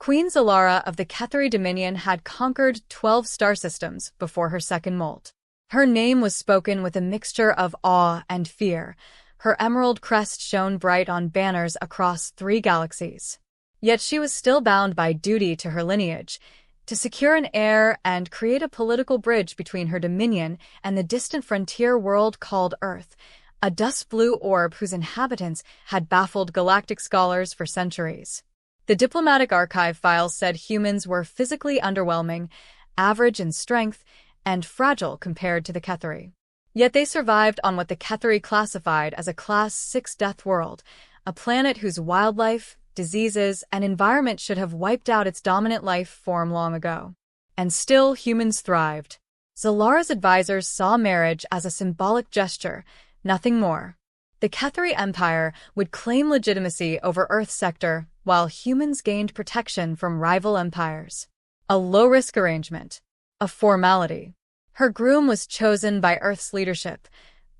Queen Xalara of the Kethari Dominion had conquered 12 star systems before her second molt. Her name was spoken with a mixture of awe and fear. Her emerald crest shone bright on banners across 3 galaxies. Yet she was still bound by duty to her lineage, to secure an heir and create a political bridge between her dominion and the distant frontier world called Earth, a dusk-blue orb whose inhabitants had baffled galactic scholars for centuries. The diplomatic archive files said humans were physically underwhelming, average in strength, and fragile compared to the Kethari. Yet they survived on what the Kethari classified as a Class 6 death world, a planet whose wildlife, diseases, and environment should have wiped out its dominant life form long ago. And still humans thrived. Xalara's advisors saw marriage as a symbolic gesture, nothing more. The Kethari Empire would claim legitimacy over Earth's sector, while humans gained protection from rival empires. A low-risk arrangement. A formality. Her groom was chosen by Earth's leadership,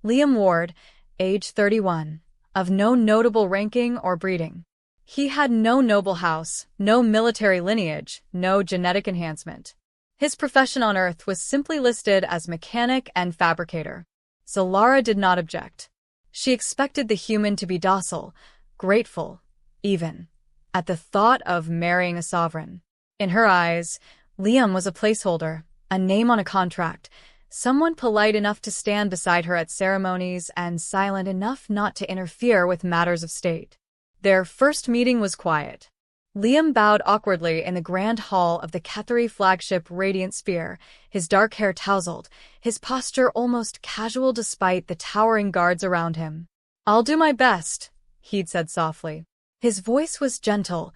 Liam Ward, age 31, of no notable ranking or breeding. He had no noble house, no military lineage, no genetic enhancement. His profession on Earth was simply listed as mechanic and fabricator. Xalara did not object. She expected the human to be docile, grateful, even, at the thought of marrying a sovereign. In her eyes, Liam was a placeholder, a name on a contract, someone polite enough to stand beside her at ceremonies and silent enough not to interfere with matters of state. Their first meeting was quiet. Liam bowed awkwardly in the grand hall of the Kethari flagship Radiant Spear, his dark hair tousled, his posture almost casual despite the towering guards around him. "I'll do my best," he'd said softly. His voice was gentle,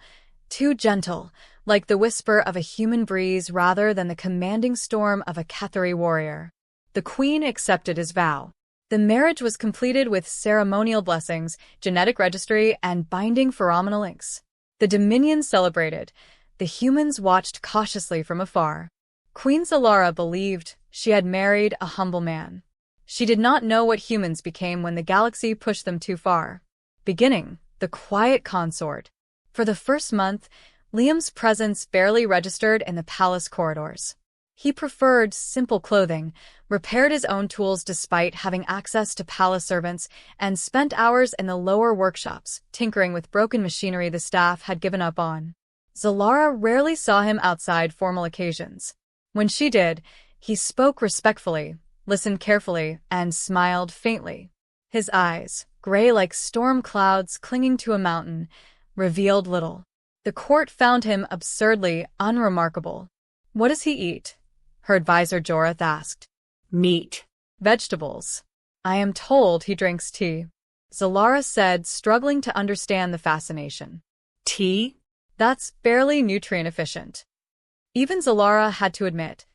too gentle, like the whisper of a human breeze rather than the commanding storm of a Kethari warrior. The queen accepted his vow. The marriage was completed with ceremonial blessings, genetic registry, and binding pheromonal links. The Dominion celebrated. The humans watched cautiously from afar. Queen Xalara believed she had married a humble man. She did not know what humans became when the galaxy pushed them too far. Beginning, the quiet consort. For the first month, Liam's presence barely registered in the palace corridors. He preferred simple clothing, repaired his own tools despite having access to palace servants, and spent hours in the lower workshops, tinkering with broken machinery the staff had given up on. Xalara rarely saw him outside formal occasions. When she did, he spoke respectfully, listened carefully, and smiled faintly. His eyes, gray like storm clouds clinging to a mountain, revealed little. The court found him absurdly unremarkable. "What does he eat?" her advisor Jorith asked. "Meat." "Vegetables. I am told he drinks tea," Xalara said, struggling to understand the fascination. "Tea? That's barely nutrient efficient." Even Xalara had to admit,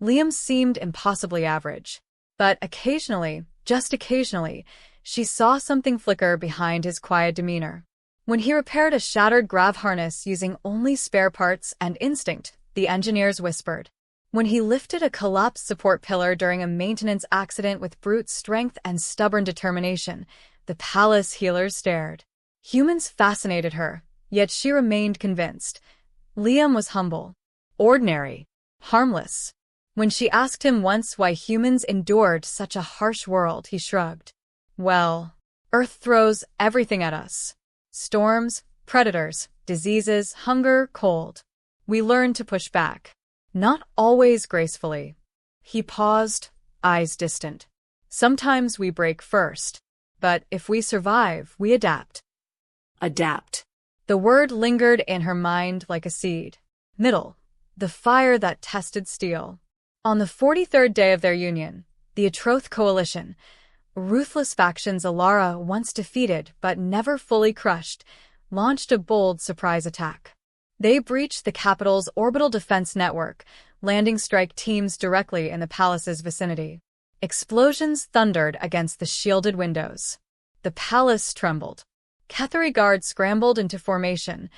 Liam seemed impossibly average. But occasionally, just occasionally, she saw something flicker behind his quiet demeanor. When he repaired a shattered grav harness using only spare parts and instinct, the engineers whispered. When he lifted a collapsed support pillar during a maintenance accident with brute strength and stubborn determination, the palace healers stared. Humans fascinated her, yet she remained convinced. Liam was humble, ordinary, harmless. When she asked him once why humans endured such a harsh world, he shrugged. "Well, Earth throws everything at us. Storms, predators, diseases, hunger, cold. We learn to push back. Not always gracefully." He paused, eyes distant. "Sometimes we break first. But if we survive, we adapt." Adapt. The word lingered in her mind like a seed. Middle. The fire that tested steel. On the 43rd day of their union, the Atroth Coalition, ruthless factions Xalara once defeated but never fully crushed, launched a bold surprise attack. They breached the capital's orbital defense network, landing strike teams directly in the palace's vicinity. Explosions thundered against the shielded windows. The palace trembled. Kethari guards scrambled into formation.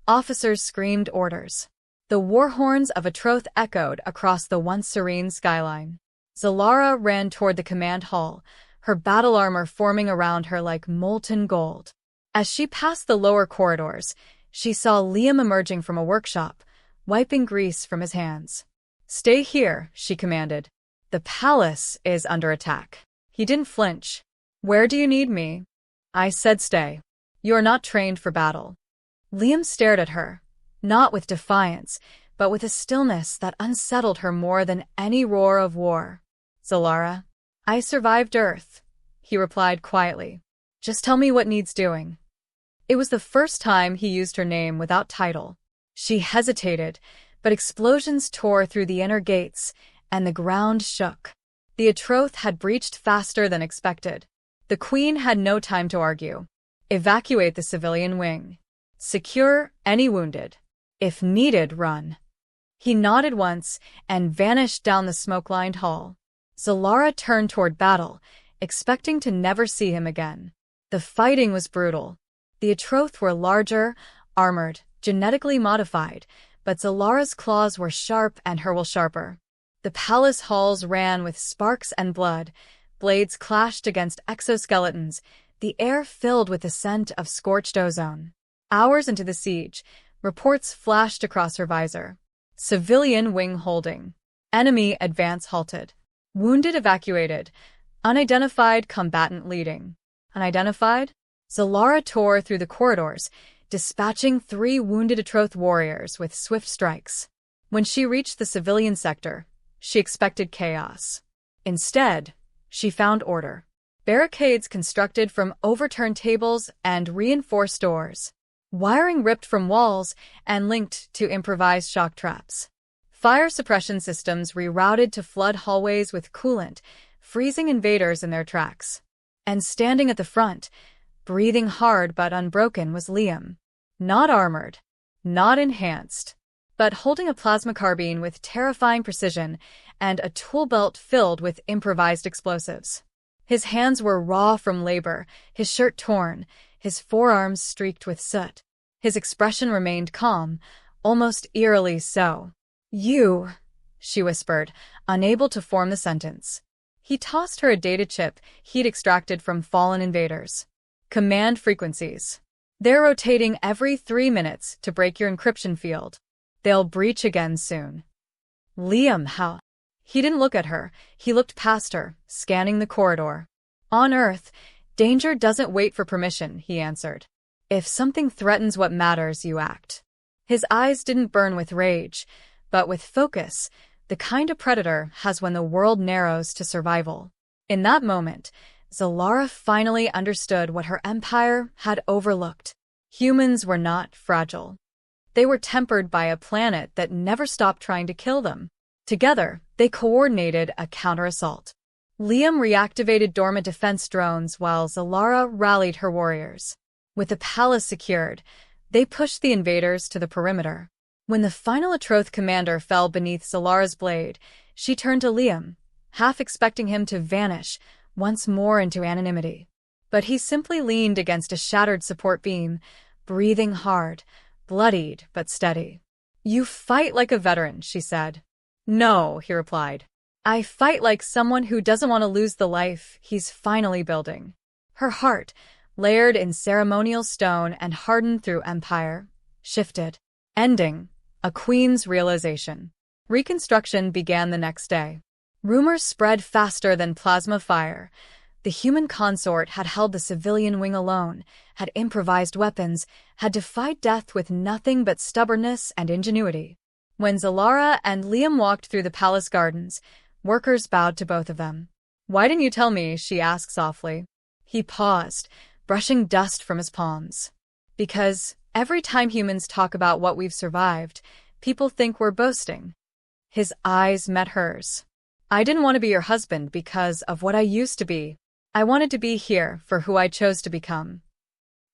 Officers screamed orders. The war horns of Atroth echoed across the once serene skyline. Xalara ran toward the command hall, her battle armor forming around her like molten gold. As she passed the lower corridors, She saw Liam emerging from a workshop, wiping grease from his hands. "Stay here," she commanded. "The palace is under attack." He didn't flinch. "Where do you need me?" "I said stay. You are not trained for battle." Liam stared at her, not with defiance, but with a stillness that unsettled her more than any roar of war. "Xalara, I survived Earth," he replied quietly. "Just tell me what needs doing." It was the first time he used her name without title. She hesitated, but explosions tore through the inner gates, and the ground shook. The Atroth had breached faster than expected. The Queen had no time to argue. "Evacuate the civilian wing. Secure any wounded. If needed, run." He nodded once and vanished down the smoke-lined hall. Xalara turned toward battle, expecting to never see him again. The fighting was brutal. The Atroth were larger, armored, genetically modified, but Xalara's claws were sharp and her will sharper. The palace halls ran with sparks and blood. Blades clashed against exoskeletons, the air filled with the scent of scorched ozone. Hours into the siege, reports flashed across her visor. Civilian wing holding. Enemy advance halted. Wounded evacuated. Unidentified combatant leading. Unidentified? Xalara tore through the corridors, dispatching 3 wounded Atroth warriors with swift strikes. When she reached the civilian sector, she expected chaos. Instead, she found order. Barricades constructed from overturned tables and reinforced doors. Wiring ripped from walls and linked to improvised shock traps. Fire suppression systems rerouted to flood hallways with coolant, freezing invaders in their tracks. And standing at the front, breathing hard but unbroken, was Liam. Not armored, not enhanced, but holding a plasma carbine with terrifying precision and a tool belt filled with improvised explosives. His hands were raw from labor, his shirt torn, his forearms streaked with soot. His expression remained calm, almost eerily so. "You," she whispered, unable to form the sentence. He tossed her a data chip he'd extracted from fallen invaders. "Command frequencies. They're rotating every 3 minutes to break your encryption field. They'll breach again soon." "Liam, how?" He didn't look at her. He looked past her, scanning the corridor. "On Earth, danger doesn't wait for permission," he answered. "If something threatens what matters, you act." His eyes didn't burn with rage, but with focus, the kind a predator has when the world narrows to survival. In that moment, Xalara finally understood what her empire had overlooked. Humans were not fragile. They were tempered by a planet that never stopped trying to kill them. Together, they coordinated a counter-assault. Liam reactivated dormant defense drones while Xalara rallied her warriors. With the palace secured, they pushed the invaders to the perimeter. When the final Atroth commander fell beneath Xalara's blade, she turned to Liam, half expecting him to vanish once more into anonymity. But he simply leaned against a shattered support beam, breathing hard, bloodied but steady. "You fight like a veteran," she said. "No," he replied. "I fight like someone who doesn't want to lose the life he's finally building." Her heart, layered in ceremonial stone and hardened through empire, shifted. Ending, a queen's realization. Reconstruction began the next day. Rumors spread faster than plasma fire. The human consort had held the civilian wing alone, had improvised weapons, had defied death with nothing but stubbornness and ingenuity. When Xalara and Liam walked through the palace gardens, workers bowed to both of them. "Why didn't you tell me?" she asked softly. He paused, brushing dust from his palms. "Because every time humans talk about what we've survived, people think we're boasting." His eyes met hers. "I didn't want to be your husband because of what I used to be. I wanted to be here for who I chose to become."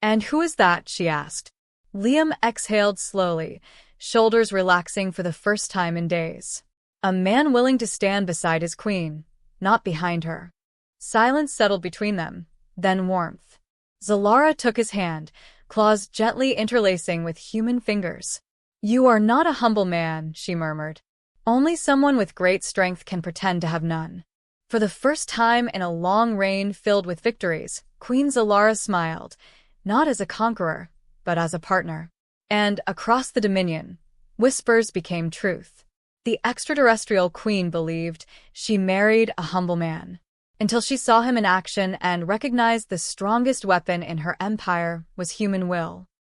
"And who is that?" she asked. Liam exhaled slowly, shoulders relaxing for the first time in days. "A man willing to stand beside his queen, not behind her." Silence settled between them, then warmth. Xalara took his hand, claws gently interlacing with human fingers. "You are not a humble man," she murmured. "Only someone with great strength can pretend to have none." For the first time in a long reign filled with victories, Queen Xalara smiled, not as a conqueror, but as a partner. And across the Dominion, whispers became truth. The extraterrestrial queen believed she married a humble man, until she saw him in action and recognized the strongest weapon in her empire was human will.